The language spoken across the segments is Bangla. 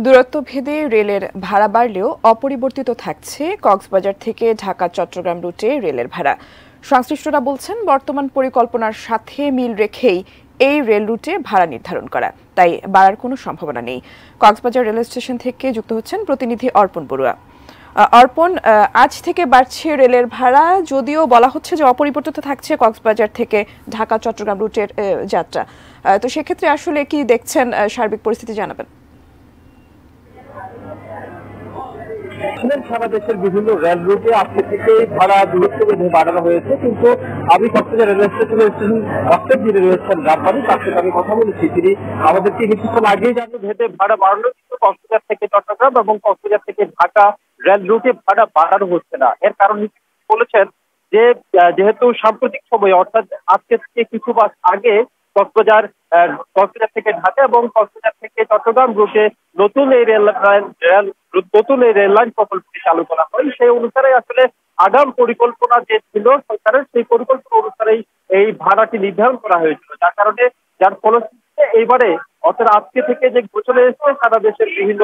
দূরত্ব ভেদে রেলের ভাড়া বাড়লেও অপরিবর্তিত থাকছে কক্সবাজার থেকে ঢাকা চট্টগ্রাম রুটে রেলের ভাড়া। সংশ্লিষ্টরা বলছেন, বর্তমান পরিকল্পনার সাথে মিল রেখেই এই রেল রুটে ভাড়া নির্ধারণ করা, তাই বাড়ার কোনো সম্ভাবনা নেই। কক্সবাজার রেল স্টেশন থেকে যুক্ত হচ্ছেন প্রতিনিধি অর্পণ বড়ুয়া। অর্পণ, আজ থেকে বাড়ছে রেলের ভাড়া, যদিও বলা হচ্ছে যে অপরিবর্তিত থাকছে কক্সবাজার থেকে ঢাকা চট্টগ্রাম রুটের যাত্রা। তো সেক্ষেত্রে আসলে কি দেখছেন, সার্বিক পরিস্থিতি জানাবেন। সারা দেশের বিভিন্ন রেল রুটে আজকে থেকে ভাড়া দূরত্ব বেঁধে বাড়ানো হয়েছে, কিন্তু আমি কক্সবাজার রেল স্টেশনের অর্থের যিনি রয়েছেন রাব্বানি, তার সাথে আমি কথা বলেছি। তিনি আমাদেরকে কিছুক্ষণ আগেই জানিয়ে ভেদে ভাড়া বাড়ানো, কিন্তু কক্সবাজার থেকে চট্টগ্রাম এবং কক্সবাজার থেকে ঢাকা রেল রুটে ভাড়া বাড়ানো হচ্ছে না। এর কারণ বলেছেন যে যেহেতু সাম্প্রতিক সময়ে অর্থাৎ আজকে থেকে কিছু মাস আগে কক্সবাজার থেকে ঢাকা এবং কক্সবাজার থেকে চট্টগ্রাম রুটে নতুন এই রেল লাইন প্রকল্পটি চালু করা হয়। সেই অনুসারে আসলে আগাম পরিকল্পনা যে ছিল সরকারের, সেই পরিকল্পনা অনুসারেই এই ভাড়াটি নির্ধারণ করা হয়েছিল, যার ফলশ্রুতিতে এইবারে অর্থাৎ আজকে থেকে যে ঘোষণা এসেছে সারা দেশের বিভিন্ন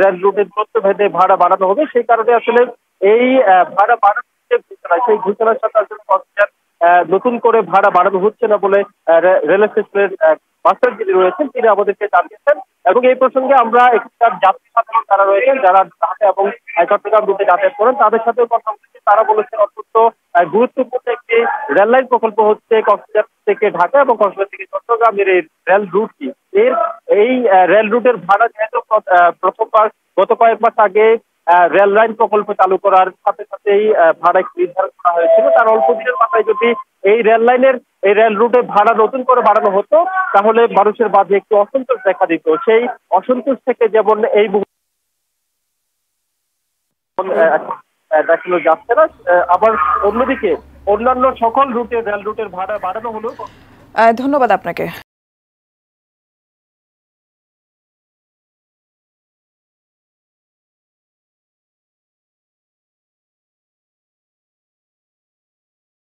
রেল রুটের দূরত্ব ভেদে ভাড়া বাড়ানো হবে, সেই কারণে আসলে এই ভাড়া বাড়ানোর যে ঘোষণা, সেই ঘোষণার সাথে আসলে কক্সবাজার নতুন করে ভাড়া বাড়ানো হচ্ছে না বলে রেল স্টেশনের মাস্টার যিনি রয়েছেন তিনি আমাদেরকে জানিয়েছেন। এবং এই প্রসঙ্গে আমরা এখানকার যাত্রী সাধারণ যারা রয়েছেন, যারা ঢাকা এবং চট্টগ্রাম রুটে যাতায়াত করেন, তাদের সাথেও কথা বলেছি। তারা বলেছেন অত্যন্ত গুরুত্বপূর্ণ একটি রেল লাইন প্রকল্প হচ্ছে কক্সবাজার থেকে ঢাকা এবং কক্সবাজার থেকে চট্টগ্রামের এই রেল রুটটি। এই রেল রুটের ভাড়া যেহেতু প্রথমবার গত কয়েক মাস আগে রেল লাইন প্রকল্প চালু করার সাথে সাথেই ভাড়া নির্ধারণ করা হয়েছিল, তার অল্প দিনের মাথায় যদি এই রেল রুটে ভাড়া নতুন করে বাড়ানো হতো, তাহলে মানুষের মাঝে একটু অসন্তোষ দেখা দিত। সেই অসন্তোষ থেকে যেমন এই দেখানো যাচ্ছে না, আবার অন্যদিকে অন্যান্য সকল রেল রুটের ভাড়া বাড়ানো হলো। ধন্যবাদ আপনাকে।